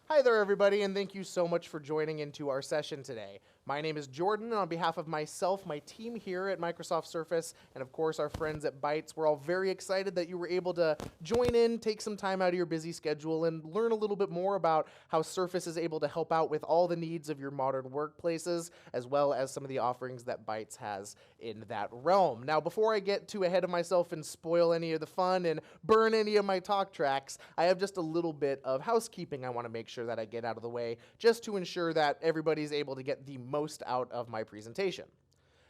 Hi there, everybody, and thank you so much for joining into our session today. My name is Jordan, and on behalf of myself, my team here at Microsoft Surface, and of course our friends at Bytes, we're all very excited that you were able to join in, take some time out of your busy schedule, and learn a little bit more about how Surface is able to help out with all the needs of your modern workplaces, as well as some of the offerings that Bytes has in that realm. Now, before I get too ahead of myself and spoil any of the fun and burn any of my talk tracks, I have just a little bit of housekeeping I want to make sure that I get out of the way, just to ensure that everybody's able to get the most out of my presentation.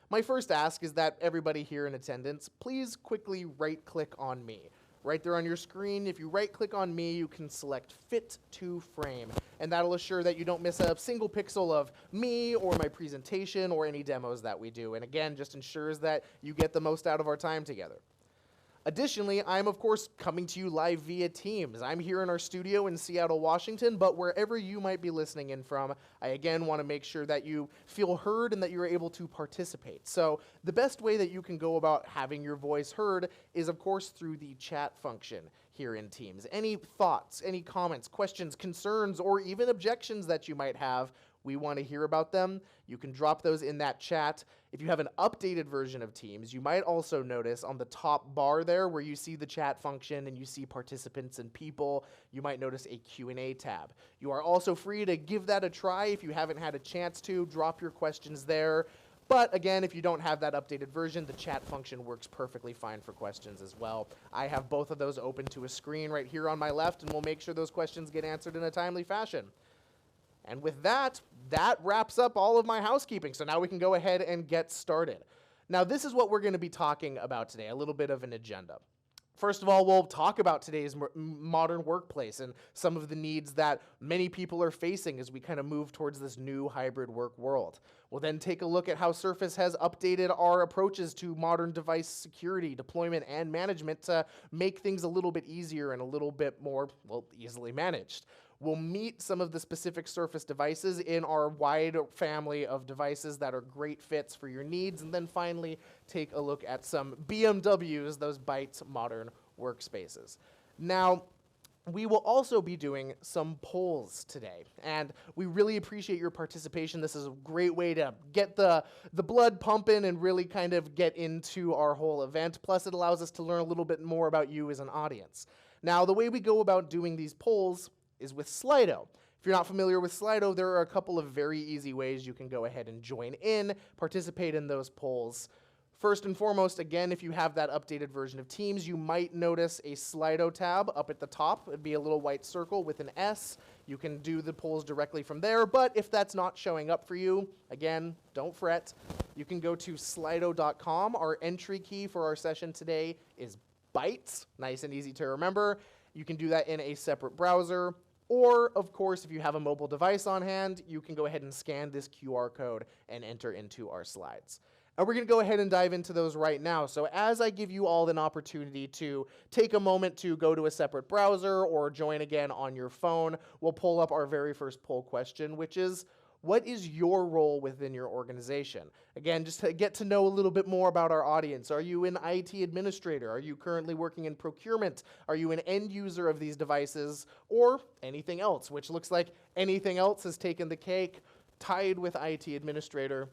My first ask is that everybody here in attendance, please quickly right-click on me. Right there on your screen, if you right-click on me, you can select Fit to Frame, and that'll assure that you don't miss a single pixel of me or my presentation or any demos that we do, and again, just ensures that you get the most out of our time together. Additionally, I'm of course coming to you live via Teams. I'm here in our studio in Seattle, Washington, but wherever you might be listening in from, I again want to make sure that you feel heard and that you're able to participate. So the best way that you can go about having your voice heard is of course through the chat function here in Teams. Any thoughts, any comments, questions, concerns, or even objections that you might have, we want to hear about them. You can drop those in that chat. If you have an updated version of Teams, you might also notice on the top bar there where you see the chat function and you see participants and people, you might notice a Q&A tab. You are also free to give that a try if you haven't had a chance to. Drop your questions there. But again, if you don't have that updated version, the chat function works perfectly fine for questions as well. I have both of those open to a screen right here on my left, and we'll make sure those questions get answered in a timely fashion. And with that, that wraps up all of my housekeeping. So now we can go ahead and get started. Now, this is what we're going to be talking about today, a little bit of an agenda. First of all, we'll talk about today's modern workplace and some of the needs that many people are facing as we kind of move towards this new hybrid work world. We'll then take a look at how Surface has updated our approaches to modern device security, deployment, and management to make things a little bit easier and a little bit more, well, easily managed. We'll meet some of the specific Surface devices in our wide family of devices that are great fits for your needs, and then finally take a look at some BMWs, those Bytes modern workspaces. Now, we will also be doing some polls today, and we really appreciate your participation. This is a great way to get the blood pumping and really kind of get into our whole event. Plus, it allows us to learn a little bit more about you as an audience. Now, the way we go about doing these polls is with Slido. If you're not familiar with Slido, there are a couple of very easy ways you can go ahead and join in, participate in those polls. First and foremost, again, if you have that updated version of Teams, you might notice a Slido tab up at the top. It'd be a little white circle with an S. You can do the polls directly from there, but if that's not showing up for you, again, don't fret. You can go to slido.com. Our entry key for our session today is Bytes, nice and easy to remember. You can do that in a separate browser, or, of course, if you have a mobile device on hand, you can go ahead and scan this QR code and enter into our slides. And we're going to go ahead and dive into those right now. So as I give you all an opportunity to take a moment to go to a separate browser or join again on your phone, we'll pull up our very first poll question, which is, what is your role within your organization? Again, just to get to know a little bit more about our audience. Are you an IT administrator? Are you currently working in procurement? Are you an end user of these devices? Or anything else, which looks like anything else has taken the cake, tied with IT administrator.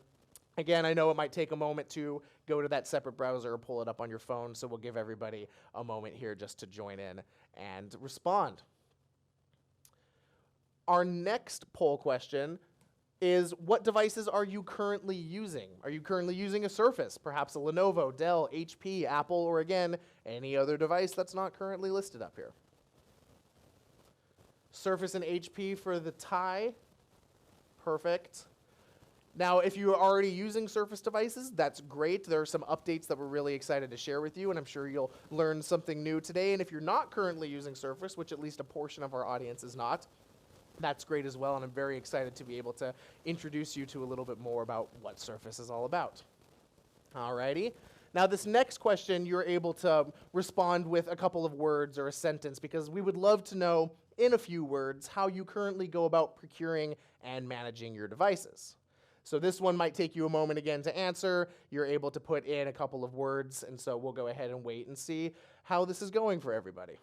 Again, I know it might take a moment to go to that separate browser or pull it up on your phone, so we'll give everybody a moment here just to join in and respond. Our next poll question is, what devices are you currently using? Are you currently using a Surface, perhaps a Lenovo, Dell, HP, Apple, or again, any other device that's not currently listed up here? Surface and HP for the tie. Perfect. Now, if you are already using Surface devices, that's great. There are some updates that we're really excited to share with you, and I'm sure you'll learn something new today. And if you're not currently using Surface, which at least a portion of our audience is not, that's great as well, and I'm very excited to be able to introduce you to a little bit more about what Surface is all about. Alrighty. Now, this next question, you're able to respond with a couple of words or a sentence, because we would love to know, in a few words, how you currently go about procuring and managing your devices. So this one might take you a moment again to answer. You're able to put in a couple of words, and so we'll go ahead and wait and see how this is going for everybody.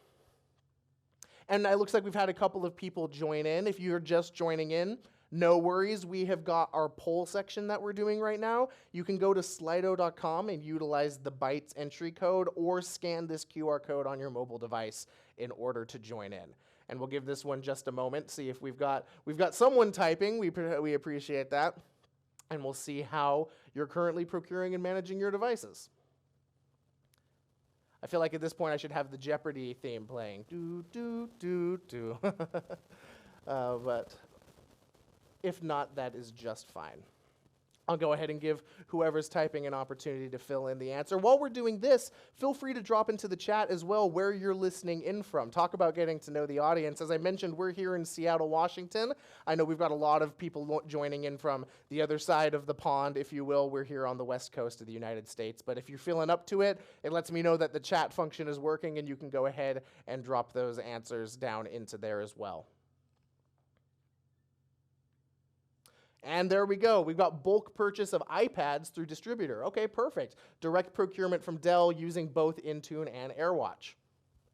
And it looks like we've had a couple of people join in. If you're just joining in, no worries. We have got our poll section that we're doing right now. You can go to slido.com and utilize the Bytes entry code or scan this QR code on your mobile device in order to join in. And we'll give this one just a moment, see if we've got someone typing. We appreciate that. And we'll see how you're currently procuring and managing your devices. I feel like at this point I should have the Jeopardy theme playing. Do, do, do, do. But if not, that is just fine. I'll go ahead and give whoever's typing an opportunity to fill in the answer. While we're doing this, feel free to drop into the chat as well where you're listening in from. Talk about getting to know the audience. As I mentioned, we're here in Seattle, Washington. I know we've got a lot of people joining in from the other side of the pond, if you will. We're here on the west coast of the United States. But if you're feeling up to it, it lets me know that the chat function is working, and you can go ahead and drop those answers down into there as well. And there we go. We've got bulk purchase of iPads through distributor. Okay, perfect. Direct procurement from Dell using both Intune and AirWatch.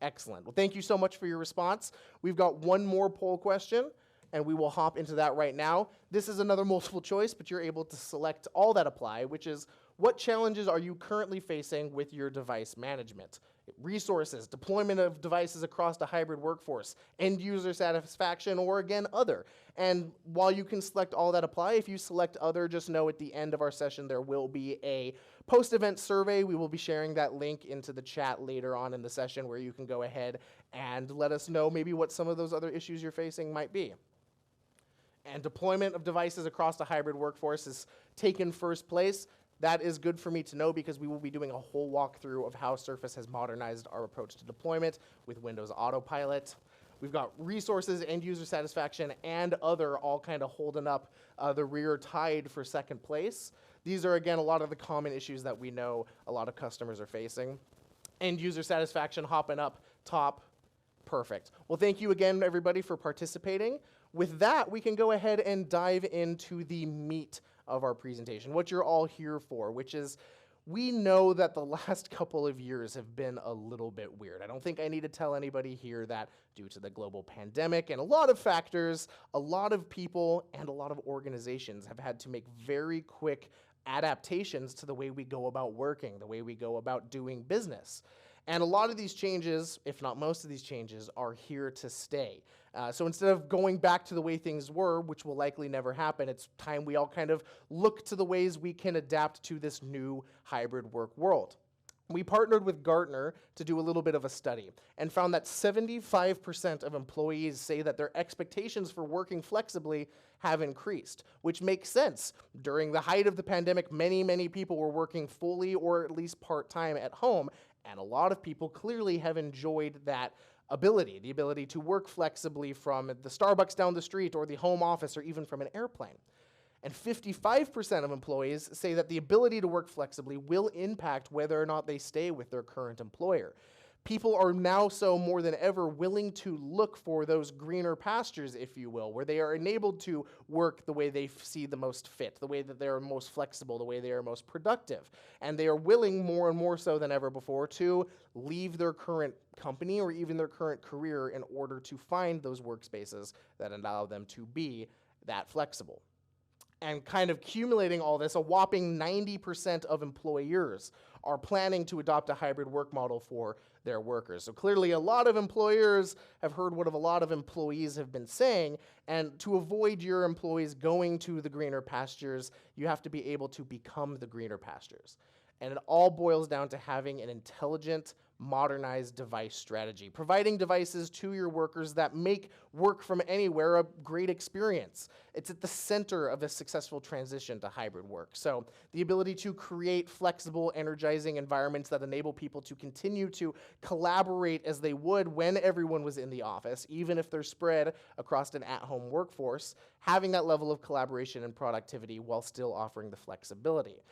Excellent. Well, thank you so much for your response. We've got one more poll question, and we will hop into that right now. This is another multiple choice, but you're able to select all that apply, which is what challenges are you currently facing with your device management? Resources, deployment of devices across the hybrid workforce, end user satisfaction, or again, other. And while you can select all that apply, if you select other, just know at the end of our session there will be a post-event survey. We will be sharing that link into the chat later on in the session where you can go ahead and let us know maybe what some of those other issues you're facing might be. And deployment of devices across the hybrid workforce is taken first place. That is good for me to know because we will be doing a whole walkthrough of how Surface has modernized our approach to deployment with Windows Autopilot. We've got resources, end user satisfaction, and other all kind of holding up the rear tied for second place. These are, again, a lot of the common issues that we know a lot of customers are facing. End user satisfaction hopping up top. Perfect. Well, thank you again, everybody, for participating. With that, we can go ahead and dive into the meat of our presentation, what you're all here for, which is we know that the last couple of years have been a little bit weird. I don't think I need to tell anybody here that due to the global pandemic and a lot of factors, a lot of people and a lot of organizations have had to make very quick adaptations to the way we go about working, the way we go about doing business. And a lot of these changes, if not most of these changes, are here to stay. So instead of going back to the way things were, which will likely never happen, it's time we all kind of look to the ways we can adapt to this new hybrid work world. We partnered with Gartner to do a little bit of a study and found that 75% of employees say that their expectations for working flexibly have increased, which makes sense. During the height of the pandemic, many people were working fully or at least part-time at home, and a lot of people clearly have enjoyed that ability, the ability to work flexibly from the Starbucks down the street or the home office or even from an airplane. And 55% of employees say that the ability to work flexibly will impact whether or not they stay with their current employer. People are now so more than ever willing to look for those greener pastures, if you will, where they are enabled to work the way they see the most fit, the way that they are most flexible, the way they are most productive. And they are willing more and more so than ever before to leave their current company or even their current career in order to find those workspaces that allow them to be that flexible. And kind of accumulating all this, a whopping 90% of employers are planning to adopt a hybrid work model for their workers. So clearly a lot of employers have heard what a lot of employees have been saying, and to avoid your employees going to the greener pastures, you have to be able to become the greener pastures. And it all boils down to having an intelligent, modernized device strategy, providing devices to your workers that make work from anywhere a great experience. It's at the center of a successful transition to hybrid work. So the ability to create flexible, energizing environments that enable people to continue to collaborate as they would when everyone was in the office, even if they're spread across an at-home workforce, having that level of collaboration and productivity while still offering the flexibility.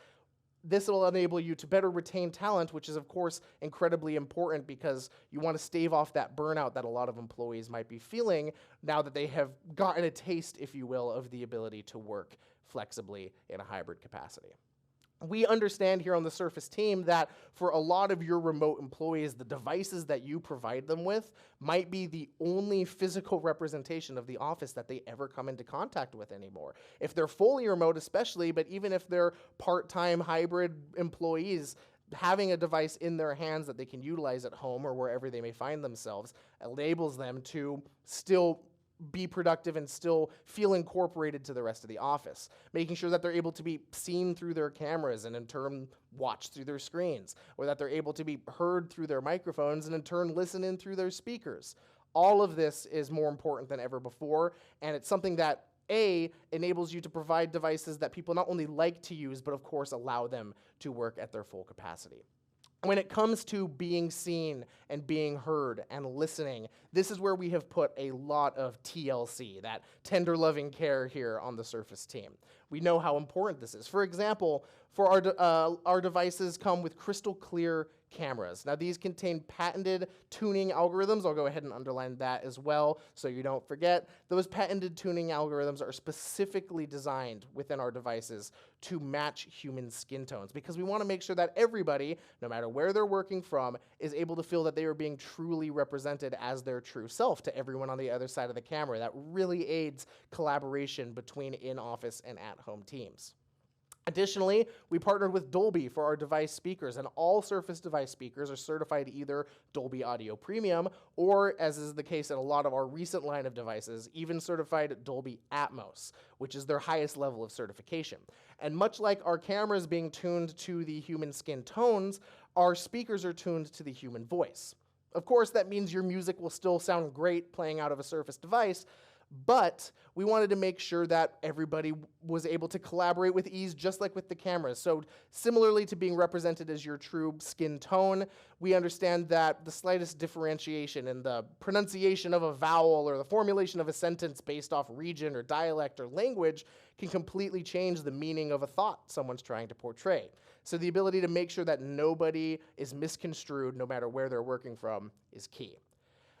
This will enable you to better retain talent, which is, of course, incredibly important because you want to stave off that burnout that a lot of employees might be feeling now that they have gotten a taste, if you will, of the ability to work flexibly in a hybrid capacity. We understand here on the Surface team that for a lot of your remote employees, the devices that you provide them with might be the only physical representation of the office that they ever come into contact with anymore. If they're fully remote especially, but even if they're part-time hybrid employees, having a device in their hands that they can utilize at home or wherever they may find themselves enables them to still be productive and still feel incorporated to the rest of the office, making sure that they're able to be seen through their cameras and in turn watched through their screens, or that they're able to be heard through their microphones and in turn listen in through their speakers. All of this is more important than ever before, and it's something that enables you to provide devices that people not only like to use, but of course allow them to work at their full capacity. When it comes to being seen and being heard and listening, this is where we have put a lot of TLC, that tender loving care here on the Surface team. We know how important this is. For example, for our devices come with crystal clear cameras. Now these contain patented tuning algorithms. I'll go ahead and underline that as well so you don't forget. Those patented tuning algorithms are specifically designed within our devices to match human skin tones because we want to make sure that everybody, no matter where they're working from, is able to feel that they are being truly represented as their true self to everyone on the other side of the camera. That really aids collaboration between in-office and at-home teams. Additionally, we partnered with Dolby for our device speakers, and all Surface device speakers are certified either Dolby Audio Premium or, as is the case in a lot of our recent line of devices, even certified Dolby Atmos, which is their highest level of certification. And much like our cameras being tuned to the human skin tones, our speakers are tuned to the human voice. Of course, that means your music will still sound great playing out of a Surface device, but we wanted to make sure that everybody was able to collaborate with ease, just like with the cameras. So similarly to being represented as your true skin tone, we understand that the slightest differentiation in the pronunciation of a vowel or the formulation of a sentence based off region or dialect or language can completely change the meaning of a thought someone's trying to portray. So the ability to make sure that nobody is misconstrued no matter where they're working from is key.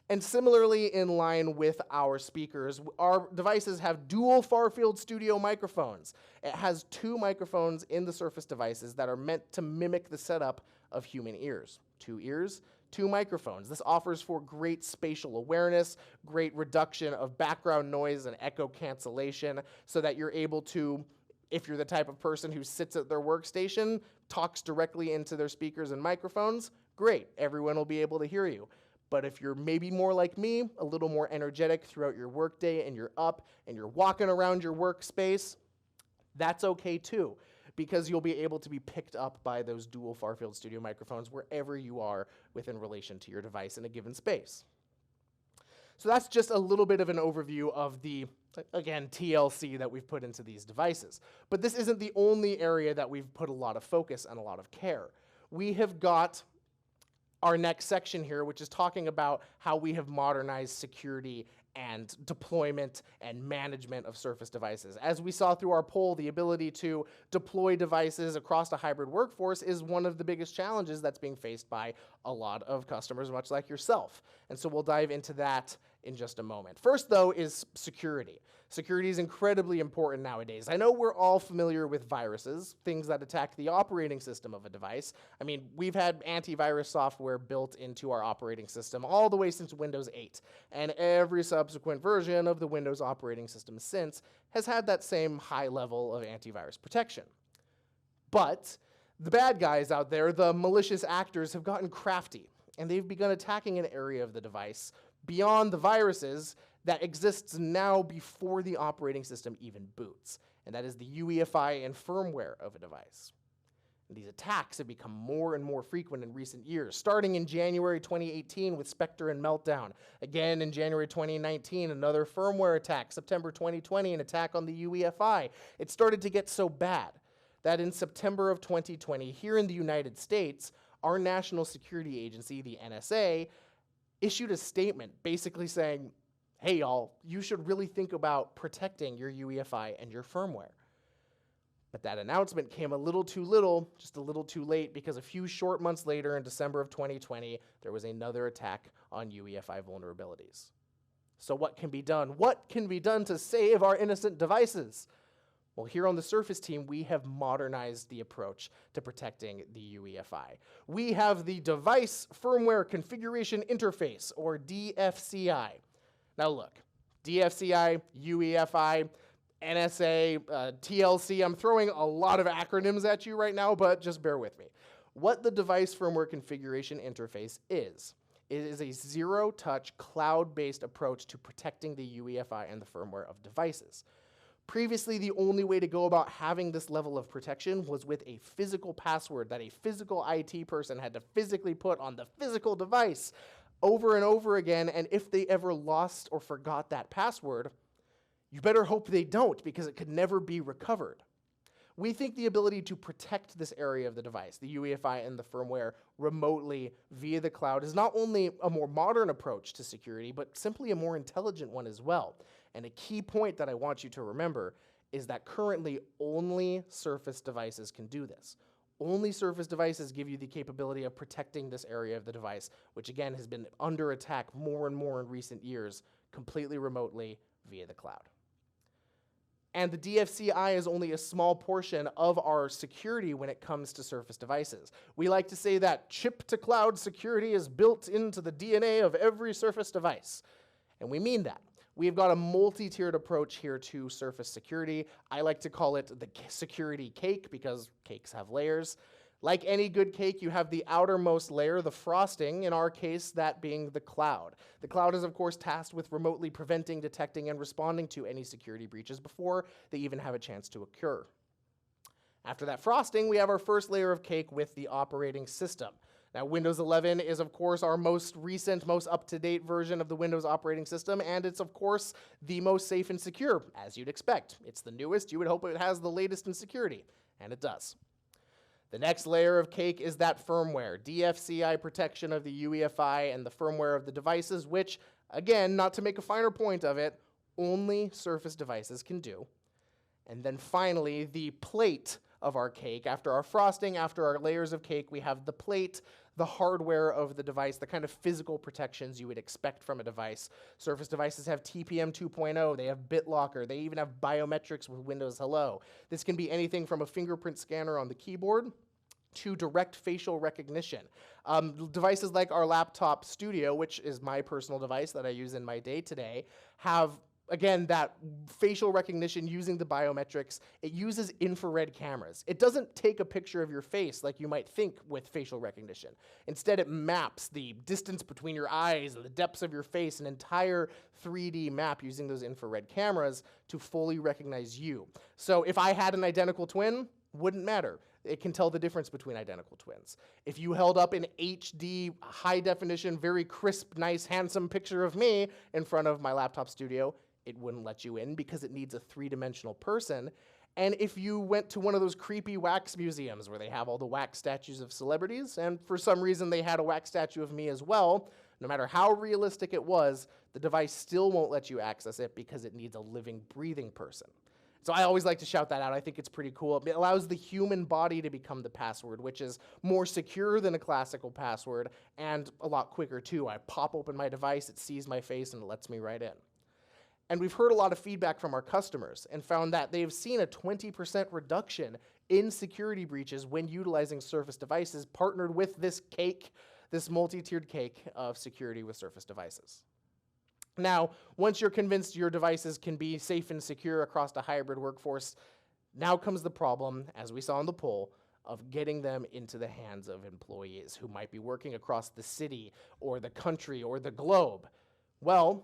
And similarly, in line with our speakers, our devices have dual far-field studio microphones. It has 2 microphones in the Surface devices that are meant to mimic the setup of human ears. 2 ears, 2 microphones. This offers for great spatial awareness, great reduction of background noise and echo cancellation, so that you're able to, if you're the type of person who sits at their workstation, talks directly into their speakers and microphones, great, everyone will be able to hear you. But if you're maybe more like me, a little more energetic throughout your workday and you're up and you're walking around your workspace, that's okay too, because you'll be able to be picked up by those dual far-field studio microphones wherever you are within relation to your device in a given space. So that's just a little bit of an overview of the, again, TLC that we've put into these devices. But this isn't the only area that we've put a lot of focus and a lot of care. We have got our next section here, which is talking about how we have modernized security and deployment and management of Surface devices. As we saw through our poll, the ability to deploy devices across a hybrid workforce is one of the biggest challenges that's being faced by a lot of customers, much like yourself. And so we'll dive into that in just a moment. First, though, is security. Security is incredibly important nowadays. I know we're all familiar with viruses, things that attack the operating system of a device. I mean, we've had antivirus software built into our operating system all the way since Windows 8, and every subsequent version of the Windows operating system since has had that same high level of antivirus protection. But the bad guys out there, the malicious actors, have gotten crafty, and they've begun attacking an area of the device beyond the viruses that exists now before the operating system even boots, and that is the UEFI and firmware of a device. And these attacks have become more and more frequent in recent years, starting in January 2018 with Spectre and Meltdown. Again, in January 2019, another firmware attack. September 2020, an attack on the UEFI. It started to get so bad that in September of 2020, here in the United States, our national security agency, the NSA, issued a statement basically saying, hey y'all, you should really think about protecting your UEFI and your firmware. But that announcement came a little too little, just a little too late, because a few short months later in December of 2020, there was another attack on UEFI vulnerabilities. So what can be done? What can be done to save our innocent devices? Well, here on the Surface team, we have modernized the approach to protecting the UEFI. We have the Device Firmware Configuration Interface, or DFCI. Now look, DFCI, UEFI, NSA, TLC, I'm throwing a lot of acronyms at you right now, but just bear with me. What the Device Firmware Configuration Interface is, it is a zero-touch, cloud-based approach to protecting the UEFI and the firmware of devices. Previously, the only way to go about having this level of protection was with a physical password that a physical IT person had to physically put on the physical device over and over again, and if they ever lost or forgot that password, you better hope they don't, because it could never be recovered. We think the ability to protect this area of the device, the UEFI and the firmware, remotely via the cloud is not only a more modern approach to security, but simply a more intelligent one as well. And a key point that I want you to remember is that currently only Surface devices can do this. Only Surface devices give you the capability of protecting this area of the device, which again has been under attack more and more in recent years, completely remotely via the cloud. And the DFCI is only a small portion of our security when it comes to Surface devices. We like to say that chip-to-cloud security is built into the DNA of every Surface device. And we mean that. We've got a multi-tiered approach here to Surface security. I like to call it the security cake because cakes have layers. Like any good cake, you have the outermost layer, the frosting, in our case, that being the cloud. The cloud is, of course, tasked with remotely preventing, detecting, and responding to any security breaches before they even have a chance to occur. After that frosting, we have our first layer of cake with the operating system. Now, Windows 11 is, of course, our most recent, most up-to-date version of the Windows operating system, and it's, of course, the most safe and secure, as you'd expect. It's the newest. You would hope it has the latest in security, and it does. The next layer of cake is that firmware, DFCI protection of the UEFI and the firmware of the devices, which, again, not to make a finer point of it, only Surface devices can do. And then finally, the plate of our cake. After our frosting, after our layers of cake, we have the plate, the hardware of the device, the kind of physical protections you would expect from a device. Surface devices have TPM 2.0, they have BitLocker, they even have biometrics with Windows Hello. This can be anything from a fingerprint scanner on the keyboard to direct facial recognition. Devices like our laptop Studio, which is my personal device that I use in my day-to-day, have again, that facial recognition using the biometrics. It uses infrared cameras. It doesn't take a picture of your face like you might think with facial recognition. Instead, it maps the distance between your eyes and the depths of your face, an entire 3D map using those infrared cameras to fully recognize you. So if I had an identical twin, wouldn't matter. It can tell the difference between identical twins. If you held up an HD, high definition, very crisp, nice, handsome picture of me in front of my laptop Studio, it wouldn't let you in because it needs a three-dimensional person. And if you went to one of those creepy wax museums where they have all the wax statues of celebrities, and for some reason they had a wax statue of me as well, no matter how realistic it was, the device still won't let you access it because it needs a living, breathing person. So I always like to shout that out. I think it's pretty cool. It allows the human body to become the password, which is more secure than a classical password and a lot quicker too. I pop open my device, it sees my face, and it lets me right in. And we've heard a lot of feedback from our customers and found that they've seen a 20% reduction in security breaches when utilizing Surface devices partnered with this cake, this multi-tiered cake of security with Surface devices. Now, once you're convinced your devices can be safe and secure across a hybrid workforce, now comes the problem, as we saw in the poll, of getting them into the hands of employees who might be working across the city or the country or the globe. Well,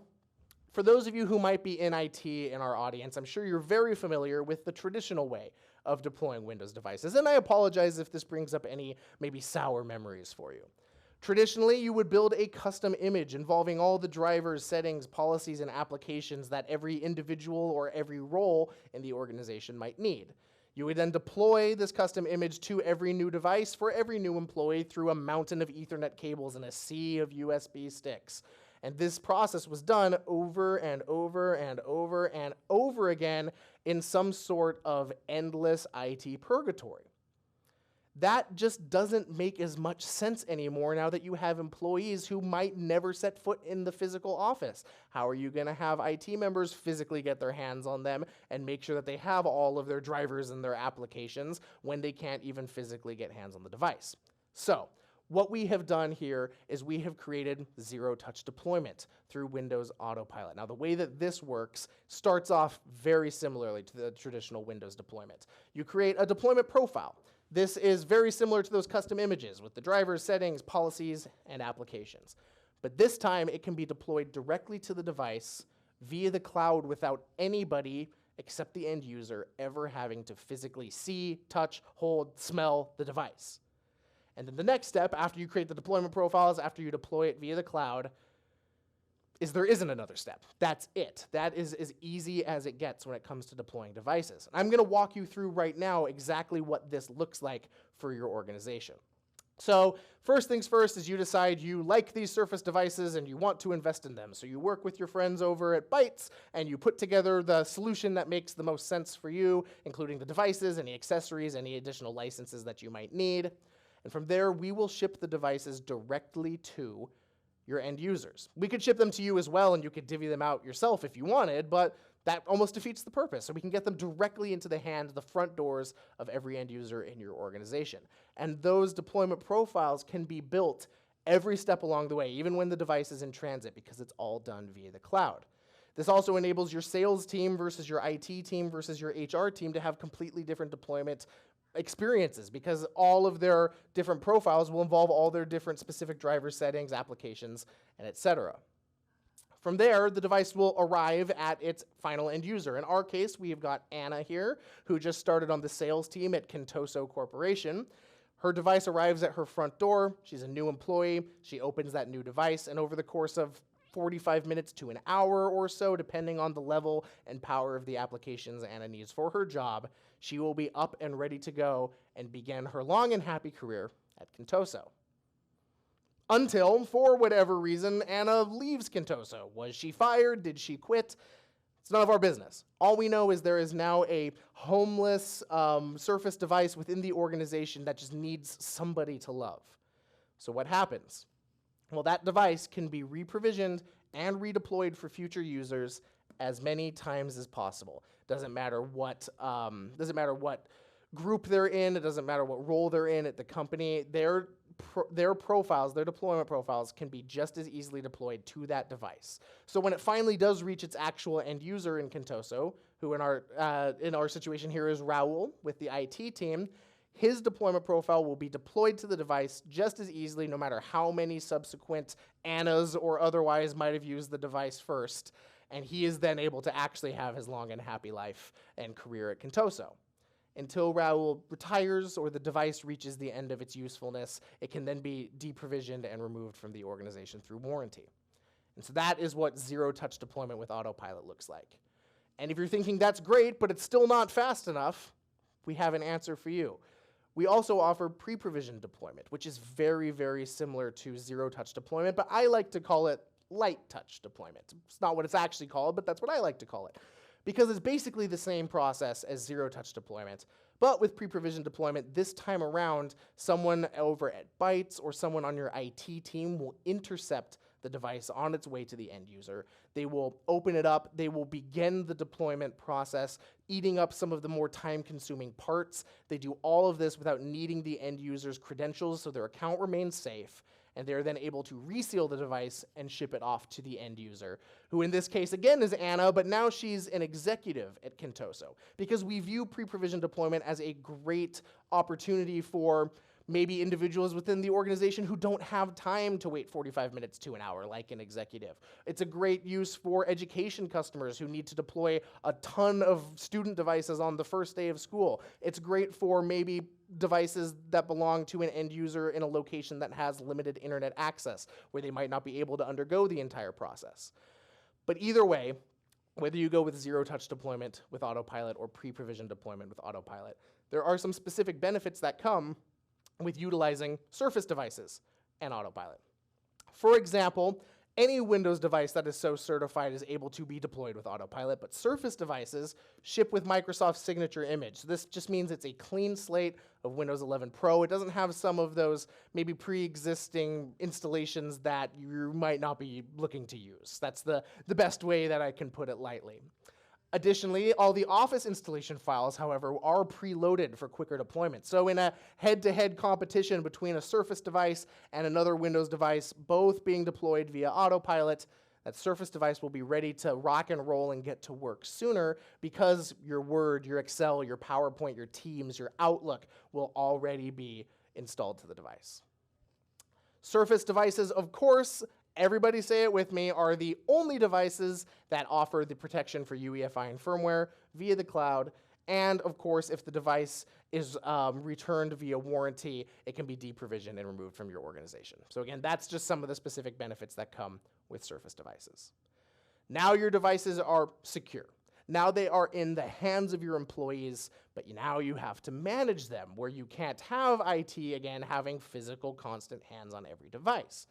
for those of you who might be in IT in our audience, I'm sure you're very familiar with the traditional way of deploying Windows devices, and I apologize if this brings up any maybe sour memories for you. Traditionally, you would build a custom image involving all the drivers, settings, policies, and applications that every individual or every role in the organization might need. You would then deploy this custom image to every new device for every new employee through a mountain of Ethernet cables and a sea of USB sticks. And this process was done over and over and over and over again in some sort of endless IT purgatory. That just doesn't make as much sense anymore now that you have employees who might never set foot in the physical office. How are you going to have IT members physically get their hands on them and make sure that they have all of their drivers and their applications when they can't even physically get hands on the device? So, what we have done here is we have created zero-touch deployment through Windows Autopilot. Now, the way that this works starts off very similarly to the traditional Windows deployment. You create a deployment profile. This is very similar to those custom images with the drivers, settings, policies, and applications. But this time, it can be deployed directly to the device via the cloud without anybody except the end user ever having to physically see, touch, hold, smell the device. And then the next step, after you create the deployment profiles, after you deploy it via the cloud, is there isn't another step. That's it. That is as easy as it gets when it comes to deploying devices. I'm going to walk you through right now exactly what this looks like for your organization. So first things first is you decide you like these Surface devices and you want to invest in them. So you work with your friends over at Bytes and you put together the solution that makes the most sense for you, including the devices, any accessories, any additional licenses that you might need. And from there, we will ship the devices directly to your end users. We could ship them to you as well, and you could divvy them out yourself if you wanted, but that almost defeats the purpose. So we can get them directly into the hands, the front doors of every end user in your organization. And those deployment profiles can be built every step along the way, even when the device is in transit, because it's all done via the cloud. This also enables your sales team versus your IT team versus your HR team to have completely different deployment experiences, because all of their different profiles will involve all their different specific driver settings, applications, and etc. From there, the device will arrive at its final end user. In our case, we've got Anna here, who just started on the sales team at Contoso Corporation. Her device arrives at her front door. She's a new employee. She opens that new device, and over the course of 45 minutes to an hour or so, depending on the level and power of the applications Anna needs for her job, she will be up and ready to go and begin her long and happy career at Contoso. Until, for whatever reason, Anna leaves Contoso. Was she fired? Did she quit? It's none of our business. All we know is there is now a homeless Surface device within the organization that just needs somebody to love. So what happens? Well, that device can be re-provisioned and redeployed for future users as many times as possible. Doesn't matter what group they're in. It doesn't matter what role they're in at the company. Their profiles, their deployment profiles, can be just as easily deployed to that device. So when it finally does reach its actual end user in Contoso, who in our situation here is Raul with the IT team, his deployment profile will be deployed to the device just as easily, no matter how many subsequent Annas or otherwise might have used the device first. And he is then able to actually have his long and happy life and career at Contoso. Until Raul retires or the device reaches the end of its usefulness, it can then be deprovisioned and removed from the organization through warranty. And so that is what zero-touch deployment with Autopilot looks like. And if you're thinking that's great, but it's still not fast enough, we have an answer for you. We also offer pre-provisioned deployment, which is very, very similar to zero-touch deployment, but I like to call it light-touch deployment. It's not what it's actually called, but that's what I like to call it, because it's basically the same process as zero-touch deployment. But with pre-provisioned deployment, this time around, someone over at Bytes or someone on your IT team will intercept the device on its way to the end user. They will open it up. They will begin the deployment process, eating up some of the more time-consuming parts. They do all of this without needing the end user's credentials, so their account remains safe. And they're then able to reseal the device and ship it off to the end user, who in this case, again, is Anna, but now she's an executive at Contoso, because we view pre-provisioned deployment as a great opportunity for maybe individuals within the organization who don't have time to wait 45 minutes to an hour like an executive. It's a great use for education customers who need to deploy a ton of student devices on the first day of school. It's great for maybe devices that belong to an end user in a location that has limited internet access, where they might not be able to undergo the entire process. But either way, whether you go with zero-touch deployment with Autopilot or pre-provisioned deployment with Autopilot, there are some specific benefits that come with utilizing Surface devices and Autopilot. For example, Any Windows device that is so certified is able to be deployed with Autopilot, but Surface devices ship with Microsoft's signature image. So this just means it's a clean slate of Windows 11 Pro. It doesn't have some of those maybe pre-existing installations that you might not be looking to use. That's the best way that I can put it lightly. Additionally, all the Office installation files, however, are preloaded for quicker deployment. So in a head-to-head competition between a Surface device and another Windows device, both being deployed via Autopilot, that Surface device will be ready to rock and roll and get to work sooner because your Word, your Excel, your PowerPoint, your Teams, your Outlook will already be installed to the device. Surface devices, of course, everybody say it with me, are the only devices that offer the protection for UEFI and firmware via the cloud. And of course, if the device is returned via warranty, it can be deprovisioned and removed from your organization. So again, that's just some of the specific benefits that come with Surface devices. Now your devices are secure. Now they are in the hands of your employees, but now you have to manage them, where you can't have IT, again, having physical, constant hands on every device.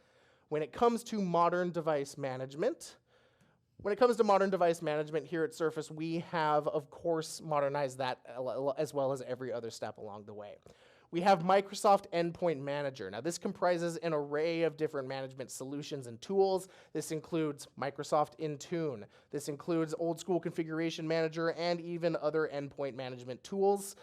When it comes to modern device management, here at Surface, we have, of course, modernized that as well as every other step along the way. We have Microsoft Endpoint Manager. Now, this comprises an array of different management solutions and tools. This includes Microsoft Intune. This includes Old School Configuration Manager and even other endpoint management tools,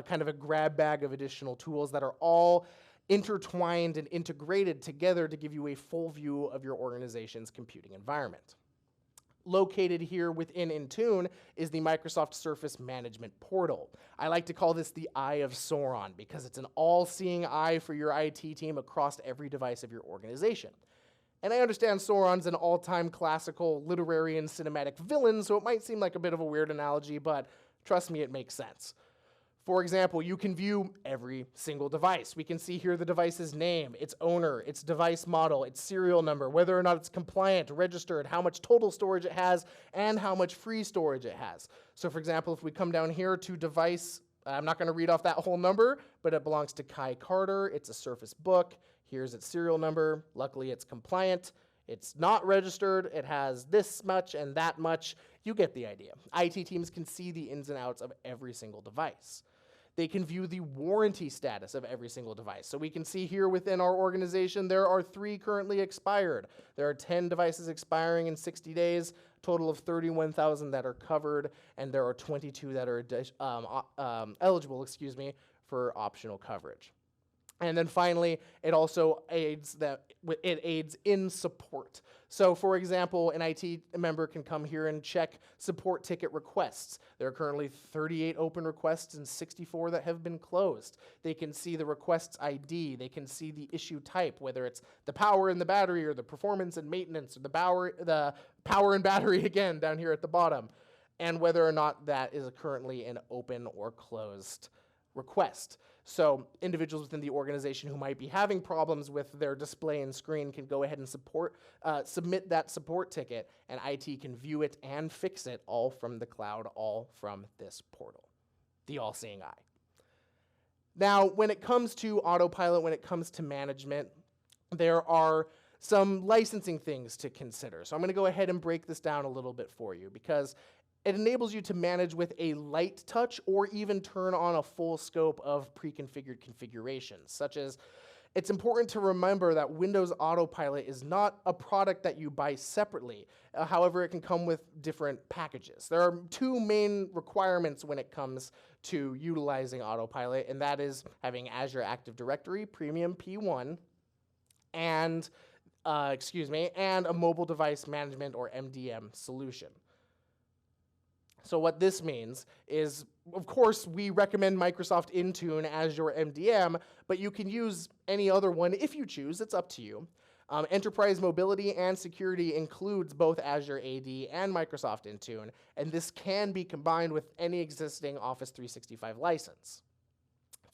kind of a grab bag of additional tools that are all intertwined and integrated together to give you a full view of your organization's computing environment. Located here within Intune is the Microsoft Surface Management Portal. I like to call this the Eye of Sauron because it's an all-seeing eye for your IT team across every device of your organization. And I understand Sauron's an all-time classical literary and cinematic villain, so it might seem like a bit of a weird analogy, but trust me, it makes sense. For example, you can view every single device. We can see here the device's name, its owner, its device model, its serial number, whether or not it's compliant, registered, how much total storage it has, and how much free storage it has. So for example, if we come down here to device, I'm not going to read off that whole number, but it belongs to Kai Carter. It's a Surface Book. Here's its serial number. Luckily, it's compliant. It's not registered. It has this much and that much. You get the idea. IT teams can see the ins and outs of every single device. They can view the warranty status of every single device. So we can see here within our organization, there are 3 currently expired. There are 10 devices expiring in 60 days, total of 31,000 that are covered, and there are 22 that are eligible, for optional coverage. And then finally, it also aids in support. So for example, an IT member can come here and check support ticket requests. There are currently 38 open requests and 64 that have been closed. They can see the request's ID. They can see the issue type, whether it's the power and the battery or the performance and maintenance or the power and battery again down here at the bottom, and whether or not that is currently an open or closed request. So individuals within the organization who might be having problems with their display and screen can go ahead and submit that support ticket, and IT can view it and fix it all from the cloud, all from this portal, the all-seeing eye. Now, when it comes to Autopilot, when it comes to management, there are some licensing things to consider. So I'm going to go ahead and break this down a little bit for you because it enables you to manage with a light touch or even turn on a full scope of pre-configured configurations, such as it's important to remember that Windows Autopilot is not a product that you buy separately. However, it can come with different packages. There are 2 main requirements when it comes to utilizing Autopilot, and that is having Azure Active Directory Premium P1 and a mobile device management or MDM solution. So what this means is, of course, we recommend Microsoft Intune as your MDM, but you can use any other one if you choose. It's up to you. Enterprise mobility and security includes both Azure AD and Microsoft Intune, and this can be combined with any existing Office 365 license.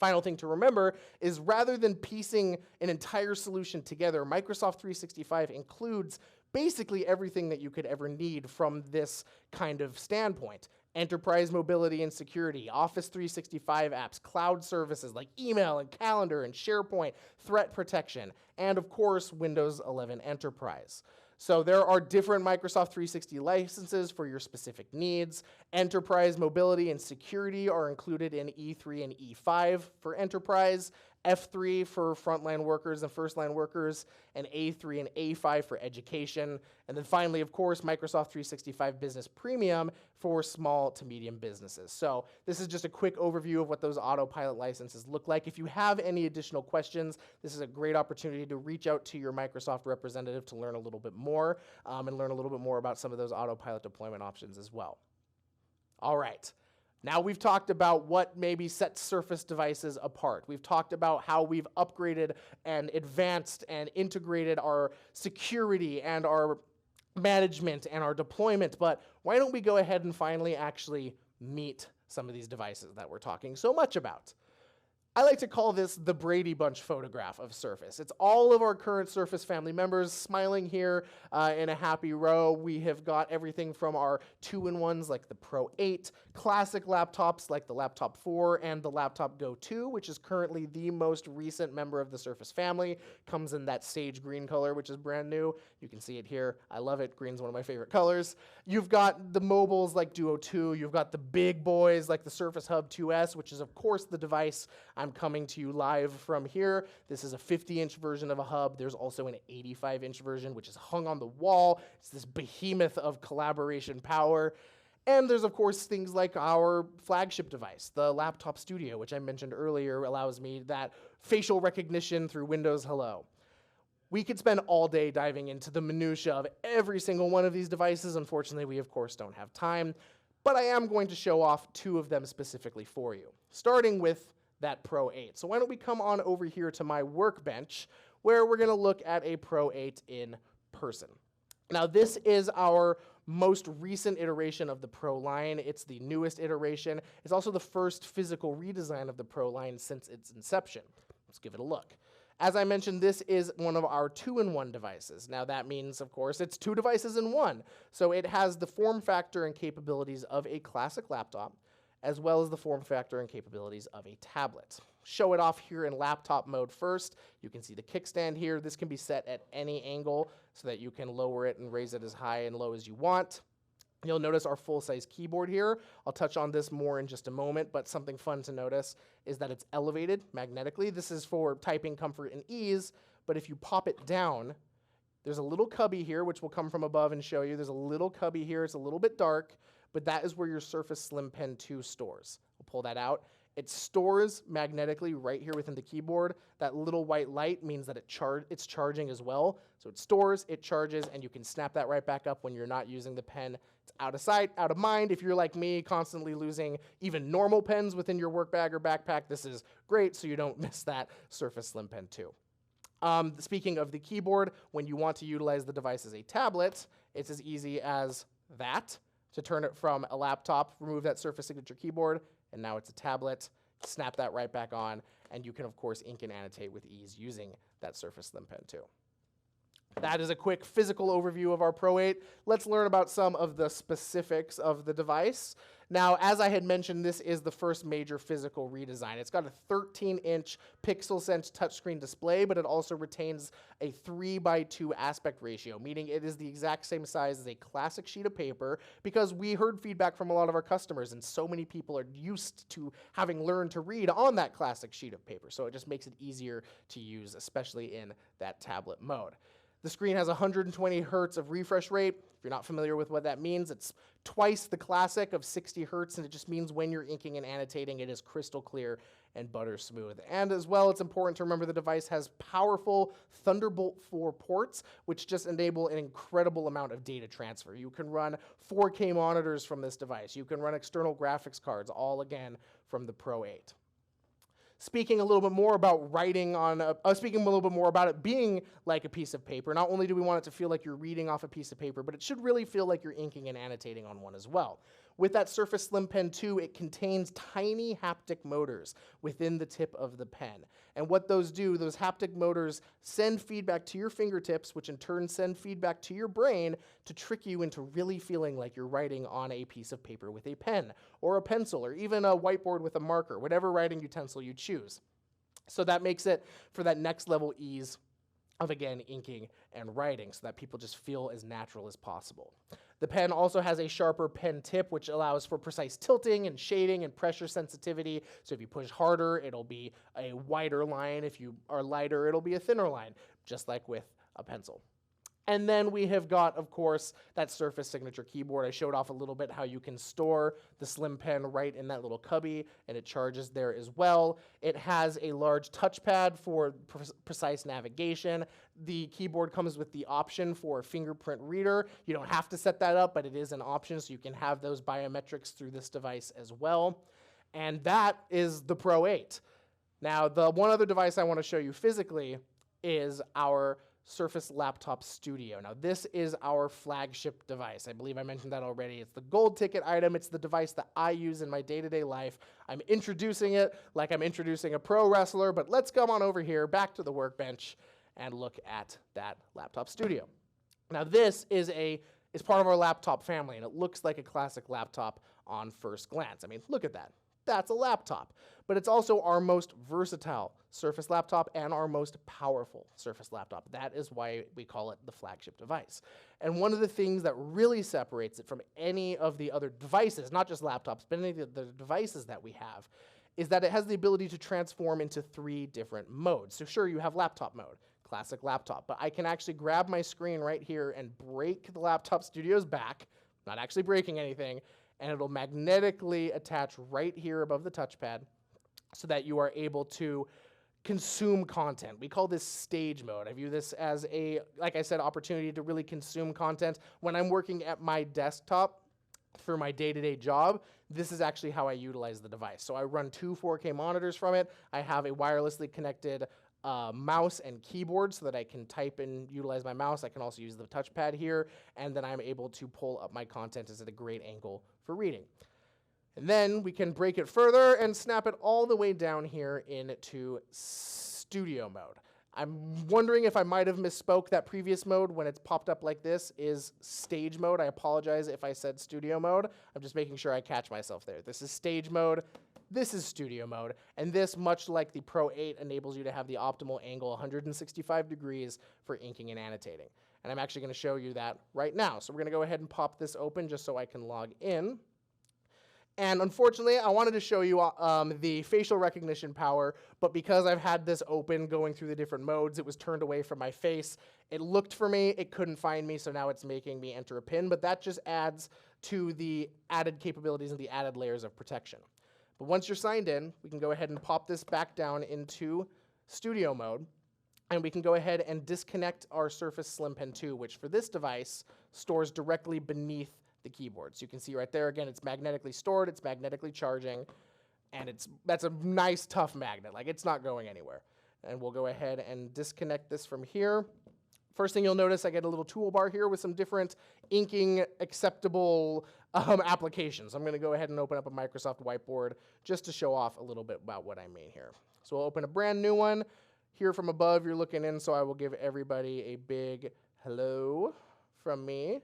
Final thing to remember is rather than piecing an entire solution together, Microsoft 365 includes basically everything that you could ever need from this kind of standpoint. Enterprise mobility and security, Office 365 apps, cloud services like email and calendar and SharePoint, threat protection, and of course, Windows 11 Enterprise. So there are different Microsoft 360 licenses for your specific needs. Enterprise mobility and security are included in E3 and E5 for enterprise, F3 for frontline workers and first-line workers, and A3 and A5 for education. And then finally, of course, Microsoft 365 Business Premium for small to medium businesses. So this is just a quick overview of what those Autopilot licenses look like. If you have any additional questions, this is a great opportunity to reach out to your Microsoft representative to learn a little bit more and learn a little bit more about some of those Autopilot deployment options as well. All right. Now we've talked about what maybe sets Surface devices apart. We've talked about how we've upgraded and advanced and integrated our security and our management and our deployment, but why don't we go ahead and finally actually meet some of these devices that we're talking so much about? I like to call this the Brady Bunch photograph of Surface. It's all of our current Surface family members smiling here in a happy row. We have got everything from our 2-in-1s like the Pro 8, classic laptops like the Laptop 4 and the Laptop Go 2, which is currently the most recent member of the Surface family. Comes in that sage green color, which is brand new. You can see it here. I love it. Green's one of my favorite colors. You've got the mobiles like Duo 2. You've got the big boys like the Surface Hub 2S, which is of course the device I'm coming to you live from here. This is a 50-inch version of a hub. There's also an 85-inch version, which is hung on the wall. It's this behemoth of collaboration power. And there's, of course, things like our flagship device, the Laptop Studio, which I mentioned earlier, allows me that facial recognition through Windows Hello. We could spend all day diving into the minutia of every single one of these devices. Unfortunately, we, of course, don't have time. But I am going to show off 2 of them specifically for you, starting with that Pro 8. So why don't we come on over here to my workbench where we're going to look at a Pro 8 in person. Now this is our most recent iteration of the Pro line. It's the newest iteration. It's also the first physical redesign of the Pro line since its inception. Let's give it a look. As I mentioned, this is one of our 2-in-1 devices. Now that means, of course, it's 2 devices in one. So it has the form factor and capabilities of a classic laptop, as well as the form factor and capabilities of a tablet. Show it off here in laptop mode first. You can see the kickstand here. This can be set at any angle so that you can lower it and raise it as high and low as you want. You'll notice our full-size keyboard here. I'll touch on this more in just a moment, but something fun to notice is that it's elevated magnetically. This is for typing comfort and ease, but if you pop it down, there's a little cubby here, which will come from above and show you. There's a little cubby here. It's a little bit dark, but that is where your Surface Slim Pen 2 stores. We'll pull that out. It stores magnetically right here within the keyboard. That little white light means that it's charging as well. So it stores, it charges, and you can snap that right back up when you're not using the pen. It's out of sight, out of mind. If you're like me, constantly losing even normal pens within your work bag or backpack, this is great so you don't miss that Surface Slim Pen 2. Speaking of the keyboard, when you want to utilize the device as a tablet, it's as easy as that. To turn it from a laptop, remove that Surface Signature keyboard, and now it's a tablet. Snap that right back on, and you can, of course, ink and annotate with ease using that Surface Slim Pen 2. That is a quick physical overview of our Pro 8. Let's learn about some of the specifics of the device. Now, as I had mentioned, this is the first major physical redesign. It's got a 13-inch PixelSense touchscreen display, but it also retains a 3:2 aspect ratio, meaning it is the exact same size as a classic sheet of paper, because we heard feedback from a lot of our customers, and so many people are used to having learned to read on that classic sheet of paper, so it just makes it easier to use, especially in that tablet mode. The screen has 120 hertz of refresh rate. If you're not familiar with what that means, it's twice the classic of 60 hertz, and it just means when you're inking and annotating, it is crystal clear and butter smooth. And as well, it's important to remember the device has powerful Thunderbolt 4 ports, which just enable an incredible amount of data transfer. You can run 4K monitors from this device. You can run external graphics cards, all again from the Pro 8. Speaking a little bit more about speaking a little bit more about it being like a piece of paper, not only do we want it to feel like you're reading off a piece of paper, but it should really feel like you're inking and annotating on one as well. With that Surface Slim Pen 2, it contains tiny haptic motors within the tip of the pen. And what those do, those haptic motors send feedback to your fingertips, which in turn send feedback to your brain to trick you into really feeling like you're writing on a piece of paper with a pen, or a pencil, or even a whiteboard with a marker, whatever writing utensil you choose. So that makes it, for that next level ease, of, again, inking and writing so that people just feel as natural as possible. The pen also has a sharper pen tip, which allows for precise tilting and shading and pressure sensitivity. So if you push harder, it'll be a wider line. If you are lighter, it'll be a thinner line, just like with a pencil. And then we have got, of course, that Surface Signature keyboard. I showed off a little bit how you can store the Slim Pen right in that little cubby, and it charges there as well. It has a large touchpad for precise navigation. The keyboard comes with the option for a fingerprint reader. You don't have to set that up, but it is an option, so you can have those biometrics through this device as well. And that is the Pro 8. Now, the one other device I want to show you physically is our Surface Laptop Studio. Now, this is our flagship device. I believe I mentioned that already. It's the gold ticket item. It's the device that I use in my day-to-day life. I'm introducing it like I'm introducing a pro wrestler, but let's come on over here, back to the workbench, and look at that Laptop Studio. Now, this is part of our laptop family, and it looks like a classic laptop on first glance. I mean, look at that. That's a laptop. But it's also our most versatile Surface laptop and our most powerful Surface laptop. That is why we call it the flagship device. And one of the things that really separates it from any of the other devices, not just laptops, but any of the devices that we have, is that it has the ability to transform into 3 different modes. So sure, you have laptop mode, classic laptop, but I can actually grab my screen right here and break the Laptop Studio's back, not actually breaking anything, and it'll magnetically attach right here above the touchpad so that you are able to consume content. We call this stage mode. I view this as a, like I said, opportunity to really consume content. When I'm working at my desktop for my day-to-day job, this is actually how I utilize the device. So I run 2 4K monitors from it. I have a wirelessly connected mouse and keyboard so that I can type and utilize my mouse. I can also use the touchpad here, and then I'm able to pull up my content at a great angle for reading. And then we can break it further and snap it all the way down here into studio mode. I'm wondering if I might have misspoke. That previous mode, when it's popped up like this, is stage mode. I apologize if I said studio mode. I'm just making sure I catch myself there. This is stage mode. This is studio mode, and this, much like the Pro 8, enables you to have the optimal angle 165 degrees for inking and annotating. And I'm actually going to show you that right now. So we're going to go ahead and pop this open just so I can log in. And unfortunately, I wanted to show you the facial recognition power, but because I've had this open going through the different modes, it was turned away from my face. It looked for me, it couldn't find me, so now it's making me enter a PIN, but that just adds to the added capabilities and the added layers of protection. But once you're signed in, we can go ahead and pop this back down into studio mode, and we can go ahead and disconnect our Surface Slim Pen 2, which for this device stores directly beneath the keyboard. So you can see right there, again, it's magnetically stored, it's magnetically charging, and that's a nice, tough magnet. Like, it's not going anywhere. And we'll go ahead and disconnect this from here. First thing you'll notice, I get a little toolbar here with some different inking acceptable applications. I'm going to go ahead and open up a Microsoft whiteboard just to show off a little bit about what I mean here. So we'll open a brand new one. Here from above, you're looking in, so I will give everybody a big hello from me.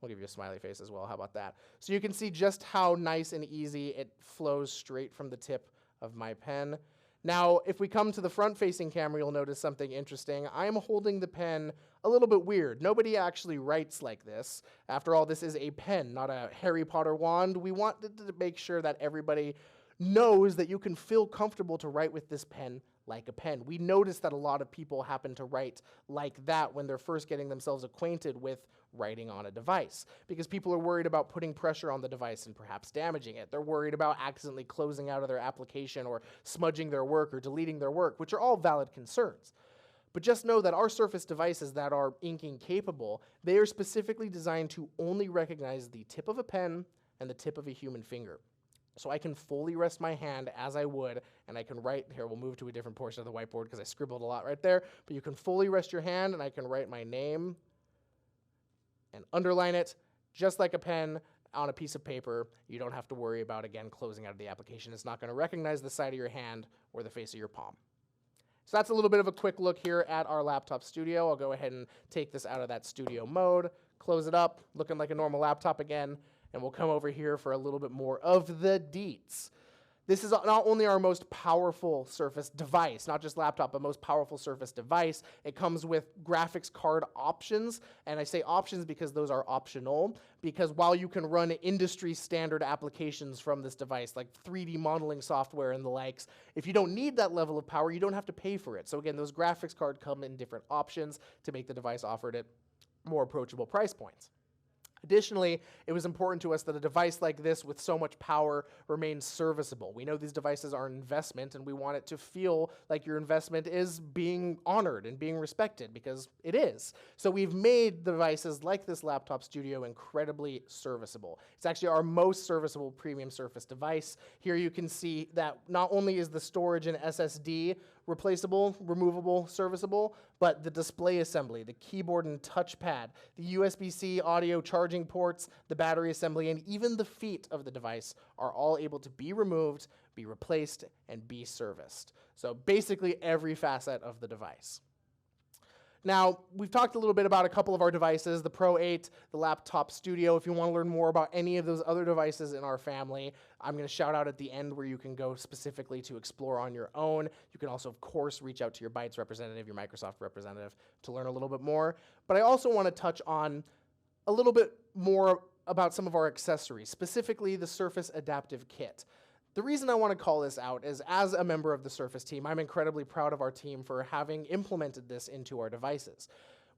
We'll give you a smiley face as well. How about that? So you can see just how nice and easy it flows straight from the tip of my pen. Now, if we come to the front-facing camera, you'll notice something interesting. I'm holding the pen a little bit weird. Nobody actually writes like this. After all, this is a pen, not a Harry Potter wand. We wanted to make sure that everybody knows that you can feel comfortable to write with this pen like a pen. We notice that a lot of people happen to write like that when they're first getting themselves acquainted with writing on a device, because people are worried about putting pressure on the device and perhaps damaging it. They're worried about accidentally closing out of their application or smudging their work or deleting their work, which are all valid concerns. But just know that our Surface devices that are inking capable, they are specifically designed to only recognize the tip of a pen and the tip of a human finger. So I can fully rest my hand as I would, and I can write, here we'll move to a different portion of the whiteboard because I scribbled a lot right there, but you can fully rest your hand and I can write my name and underline it just like a pen on a piece of paper. You don't have to worry about, again, closing out of the application. It's not going to recognize the side of your hand or the face of your palm. So that's a little bit of a quick look here at our Laptop Studio. I'll go ahead and take this out of that studio mode, close it up, looking like a normal laptop again, and we'll come over here for a little bit more of the deets. This is not only our most powerful Surface device, not just laptop, but most powerful Surface device. It comes with graphics card options, and I say options because those are optional, because while you can run industry standard applications from this device, like 3D modeling software and the likes, if you don't need that level of power, you don't have to pay for it. So again, those graphics cards come in different options to make the device offered at more approachable price points. Additionally, it was important to us that a device like this with so much power remains serviceable. We know these devices are an investment, and we want it to feel like your investment is being honored and being respected, because it is. So we've made devices like this Laptop Studio incredibly serviceable. It's actually our most serviceable premium Surface device. Here you can see that not only is the storage and SSD replaceable, removable, serviceable, but the display assembly, the keyboard and touchpad, the USB-C audio charging ports, the battery assembly, and even the feet of the device are all able to be removed, be replaced, and be serviced. So basically every facet of the device. Now, we've talked a little bit about a couple of our devices, the Pro 8, the Laptop Studio. If you want to learn more about any of those other devices in our family, I'm going to shout out at the end where you can go specifically to explore on your own. You can also, of course, reach out to your Bytes representative, your Microsoft representative, to learn a little bit more. But I also want to touch on a little bit more about some of our accessories, specifically the Surface Adaptive Kit. The reason I want to call this out is, as a member of the Surface team, I'm incredibly proud of our team for having implemented this into our devices.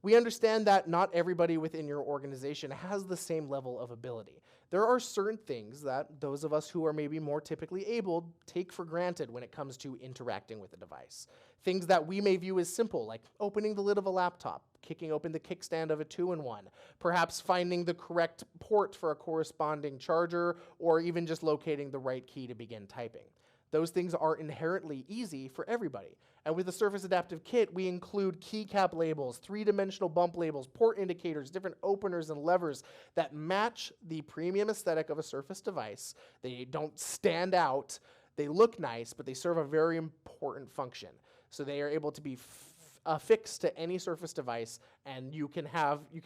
We understand that not everybody within your organization has the same level of ability. There are certain things that those of us who are maybe more typically able take for granted when it comes to interacting with a device. Things that we may view as simple, like opening the lid of a laptop, kicking open the kickstand of a 2-in-1, perhaps finding the correct port for a corresponding charger, or even just locating the right key to begin typing. Those things are inherently easy for everybody. And with the Surface Adaptive Kit, we include keycap labels, 3-dimensional bump labels, port indicators, different openers and levers that match the premium aesthetic of a Surface device. They don't stand out, they look nice, but they serve a very important function. So they are able to be affixed to any Surface device, and you can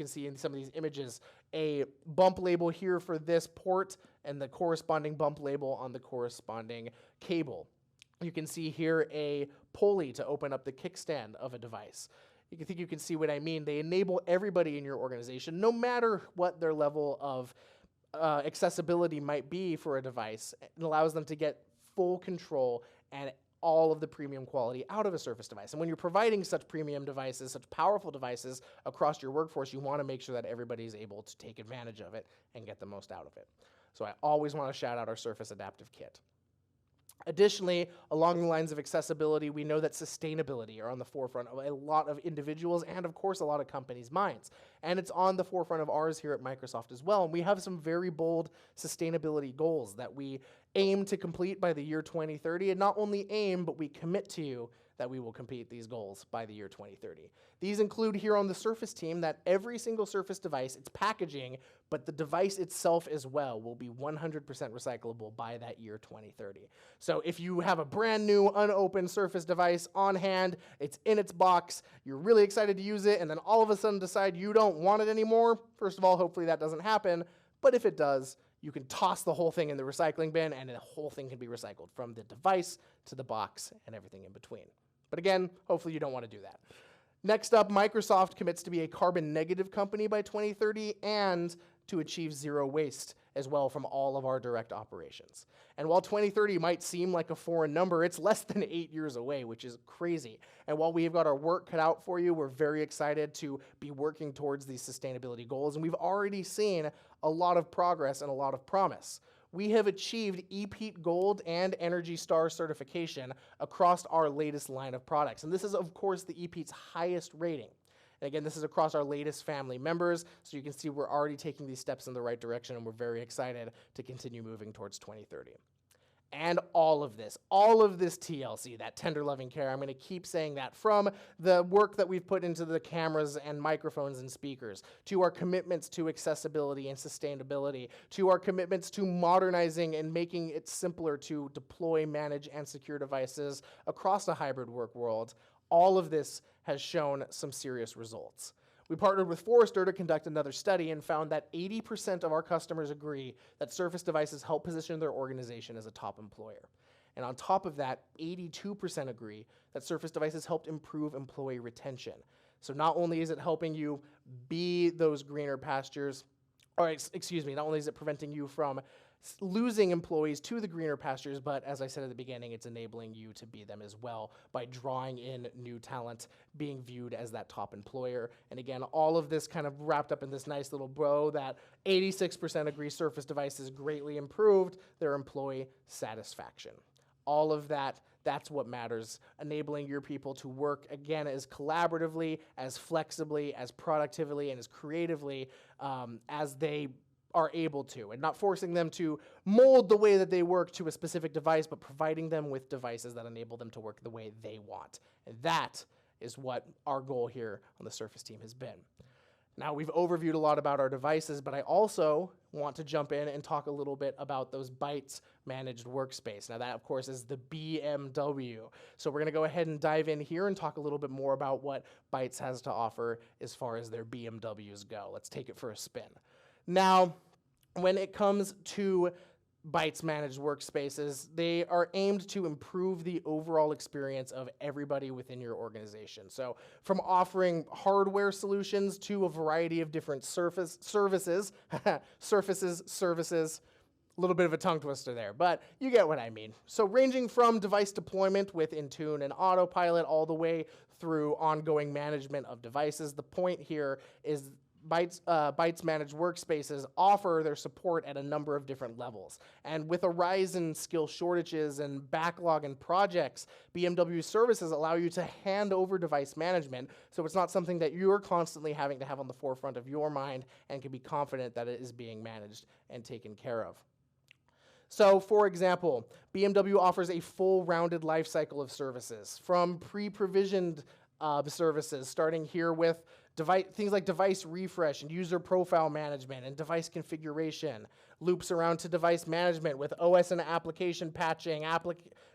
see in some of these images a bump label here for this port and the corresponding bump label on the corresponding cable. You can see here a pulley to open up the kickstand of a device. You can see what I mean. They enable everybody in your organization, no matter what their level of accessibility might be for a device. It allows them to get full control and all of the premium quality out of a Surface device. And when you're providing such premium devices, such powerful devices across your workforce, you want to make sure that everybody's able to take advantage of it and get the most out of it. So I always want to shout out our Surface Adaptive Kit. Additionally, along the lines of accessibility, we know that sustainability are on the forefront of a lot of individuals and, of course, a lot of companies' minds. And it's on the forefront of ours here at Microsoft as well. And we have some very bold sustainability goals that we aim to complete by the year 2030. And not only aim, but we commit to you that we will complete these goals by the year 2030. These include here on the Surface team that every single Surface device, its packaging, but the device itself as well, will be 100% recyclable by that year 2030. So if you have a brand new unopened Surface device on hand, it's in its box, you're really excited to use it, and then all of a sudden decide you don't want it anymore, first of all, hopefully that doesn't happen, but if it does, you can toss the whole thing in the recycling bin, and the whole thing can be recycled, from the device to the box and everything in between. But again, hopefully you don't want to do that. Next up, Microsoft commits to be a carbon negative company by 2030 and to achieve zero waste as well from all of our direct operations. And while 2030 might seem like a foreign number, it's less than 8 years away, which is crazy. And while we've got our work cut out for you, we're very excited to be working towards these sustainability goals. And we've already seen a lot of progress and a lot of promise. We have achieved EPEAT Gold and Energy Star certification across our latest line of products. And this is, of course, the EPEAT's highest rating. And again, this is across our latest family members, so you can see we're already taking these steps in the right direction, and we're very excited to continue moving towards 2030. And all of this TLC, that tender loving care, I'm going to keep saying that, from the work that we've put into the cameras and microphones and speakers, to our commitments to accessibility and sustainability, to our commitments to modernizing and making it simpler to deploy, manage, and secure devices across a hybrid work world. All of this has shown some serious results. We partnered with Forrester to conduct another study and found that 80% of our customers agree that Surface devices help position their organization as a top employer. And on top of that, 82% agree that Surface devices helped improve employee retention. So not only is it helping you be those greener pastures, or excuse me, not only is it preventing you from losing employees to the greener pastures, but as I said at the beginning, it's enabling you to be them as well by drawing in new talent, being viewed as that top employer. And again, all of this kind of wrapped up in this nice little bow that 86% agree Surface devices greatly improved their employee satisfaction. All of that, that's what matters, enabling your people to work, again, as collaboratively, as flexibly, as productively, and as creatively as they are able to, and not forcing them to mold the way that they work to a specific device, but providing them with devices that enable them to work the way they want. And that is what our goal here on the Surface team has been. Now, we've overviewed a lot about our devices, but I also want to jump in and talk a little bit about those Bytes managed workspace. Now, that, of course, is the BMW. So we're going to go ahead and dive in here and talk a little bit more about what Bytes has to offer as far as their BMWs go. Let's take it for a spin. Now, when it comes to Bytes managed workspaces, they are aimed to improve the overall experience of everybody within your organization. So from offering hardware solutions to a variety of different services, a little bit of a tongue twister there, but you get what I mean. So ranging from device deployment with Intune and Autopilot all the way through ongoing management of devices, the point here is Bytes managed workspaces offer their support at a number of different levels. And with a rise in skill shortages and backlog in projects, BMW services allow you to hand over device management, so it's not something that you're constantly having to have on the forefront of your mind and can be confident that it is being managed and taken care of. So, for example, BMW offers a full rounded life cycle of services, from pre-provisioned services, starting here with things like device refresh and user profile management and device configuration, loops around to device management with OS and application patching,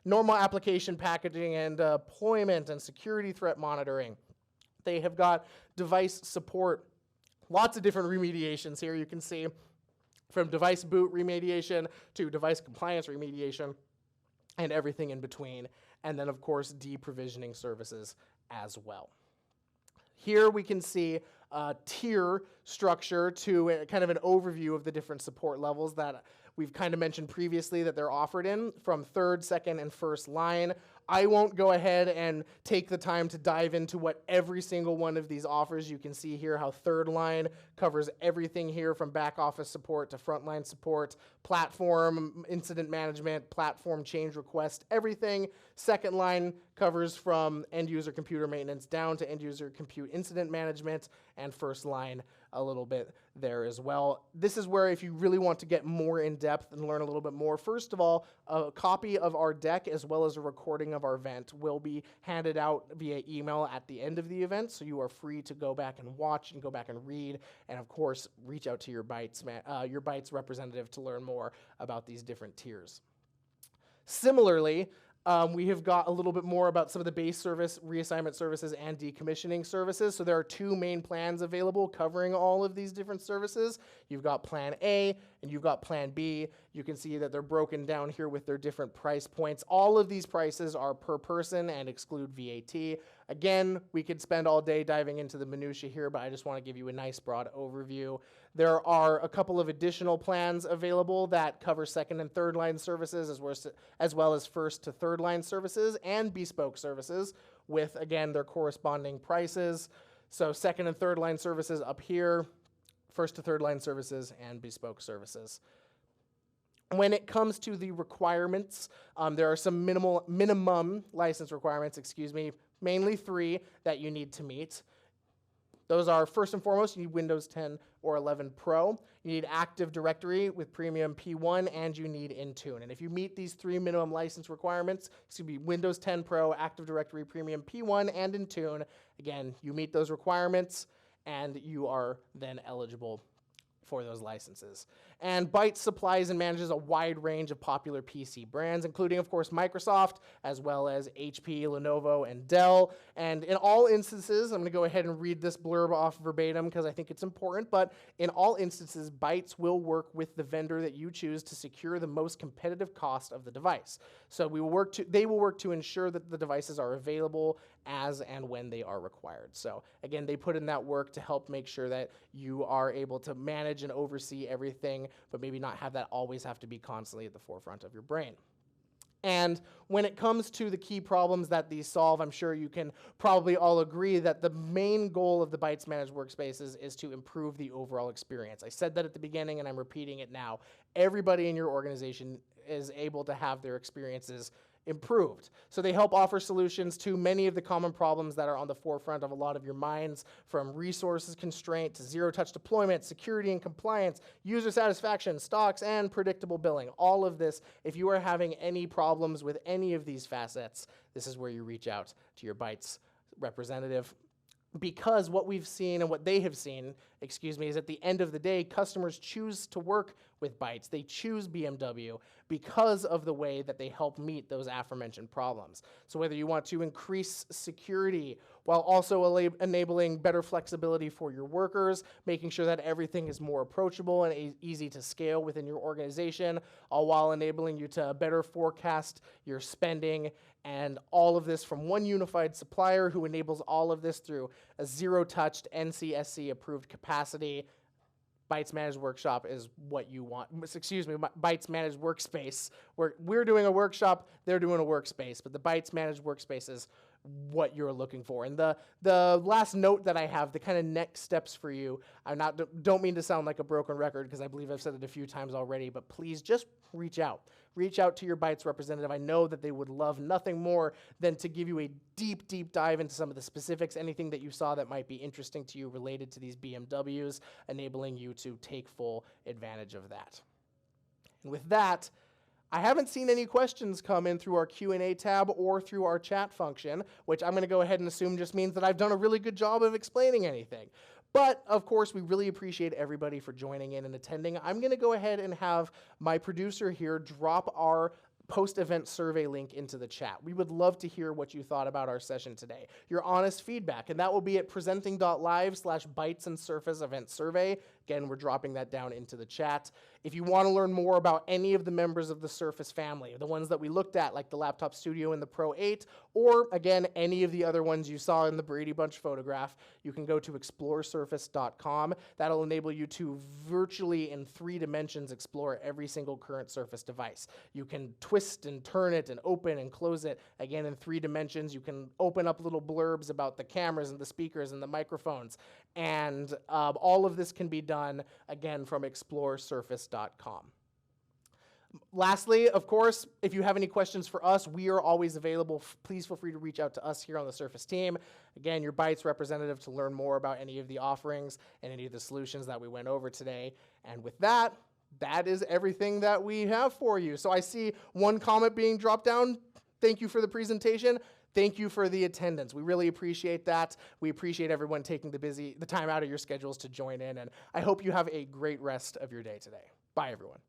normal application packaging and deployment and security threat monitoring. They have got device support, lots of different remediations here. You can see from device boot remediation to device compliance remediation and everything in between. And then, of course, deprovisioning services as well. Here we can see a tier structure to kind of an overview of the different support levels that we've kind of mentioned previously that they're offered in, from third, second, and first line. I won't go ahead and take the time to dive into what every single one of these offers. You can see here how third line covers everything here from back office support to frontline support, platform incident management, platform change request, everything. Second line covers from end user computer maintenance down to end user compute incident management, and first line a little bit there as well. This is where if you really want to get more in depth and learn a little bit more, first of all, a copy of our deck as well as a recording of our event will be handed out via email at the end of the event, so you are free to go back and watch and go back and read, and of course reach out to your Bytes representative to learn more about these different tiers. Similarly, we have got a little bit more about some of the base service, reassignment services, and decommissioning services. So there are two main plans available covering all of these different services. You've got Plan A and you've got Plan B. You can see that they're broken down here with their different price points. All of these prices are per person and exclude VAT. Again, we could spend all day diving into the minutiae here, but I just want to give you a nice broad overview. There are a couple of additional plans available that cover second and third line services as well as first to third line services and bespoke services with, again, their corresponding prices. So second and third line services up here, first to third line services, and bespoke services. When it comes to the requirements, there are some minimum license requirements, mainly 3 that you need to meet. Those are, first and foremost, you need Windows 10 or 11 Pro. You need Active Directory with Premium P1, and you need Intune. And if you meet these 3 minimum license requirements, Windows 10 Pro, Active Directory, Premium P1, and Intune, again, you meet those requirements, and you are then eligible for those licenses. And Bytes supplies and manages a wide range of popular PC brands, including, of course, Microsoft, as well as HP, Lenovo, and Dell. And in all instances, I'm going to go ahead and read this blurb off verbatim because I think it's important, but in all instances, Bytes will work with the vendor that you choose to secure the most competitive cost of the device. So they will work to ensure that the devices are available as and when they are required. So again, they put in that work to help make sure that you are able to manage and oversee everything, but maybe not have that always have to be constantly at the forefront of your brain. And when it comes to the key problems that these solve, I'm sure you can probably all agree that the main goal of the Bytes Managed Workspaces is to improve the overall experience. I said that at the beginning and I'm repeating it now. Everybody in your organization is able to have their experiences improved. So they help offer solutions to many of the common problems that are on the forefront of a lot of your minds, from resources constraint to zero-touch deployment, security and compliance, user satisfaction, stocks, and predictable billing. All of this, if you are having any problems with any of these facets, this is where you reach out to your Bytes representative. Because what we've seen and what they have seen, is at the end of the day, customers choose to work with Bytes. They choose BMW because of the way that they help meet those aforementioned problems. So whether you want to increase security while also enabling better flexibility for your workers, making sure that everything is more approachable and easy to scale within your organization, all while enabling you to better forecast your spending, and all of this from one unified supplier who enables all of this through a zero-touched NCSC approved capacity. Bytes Managed Workshop is what you want. Bytes Managed Workspace. We're doing a workshop, they're doing a workspace, but the Bytes Managed Workspace is what you're looking for. And the last note that I have, the kind of next steps for you, don't mean to sound like a broken record because I believe I've said it a few times already, but please just reach out. Reach out to your Bytes representative. I know that they would love nothing more than to give you a deep, deep dive into some of the specifics, anything that you saw that might be interesting to you related to these BMWs, enabling you to take full advantage of that. And with that, I haven't seen any questions come in through our Q&A tab or through our chat function, which I'm going to go ahead and assume just means that I've done a really good job of explaining anything. But, of course, we really appreciate everybody for joining in and attending. I'm going to go ahead and have my producer here drop our post-event survey link into the chat. We would love to hear what you thought about our session today, your honest feedback, and that will be at presenting.live/Bytes and Surface event survey. Again, we're dropping that down into the chat. If you want to learn more about any of the members of the Surface family, the ones that we looked at, like the Laptop Studio and the Pro 8, or, again, any of the other ones you saw in the Brady Bunch photograph, you can go to exploresurface.com. That'll enable you to virtually in 3 dimensions explore every single current Surface device. You can twist and turn it and open and close it, again, in 3 dimensions. You can open up little blurbs about the cameras and the speakers and the microphones. And all of this can be done, again, from exploresurface.com. Lastly, of course, if you have any questions for us, we are always available. Please feel free to reach out to us here on the Surface team. Again, your Bytes representative to learn more about any of the offerings and any of the solutions that we went over today. And with that, that is everything that we have for you. So I see one comment being dropped down. Thank you for the presentation. Thank you for the attendance. We really appreciate that. We appreciate everyone taking the time out of your schedules to join in, and I hope you have a great rest of your day today. Bye, everyone.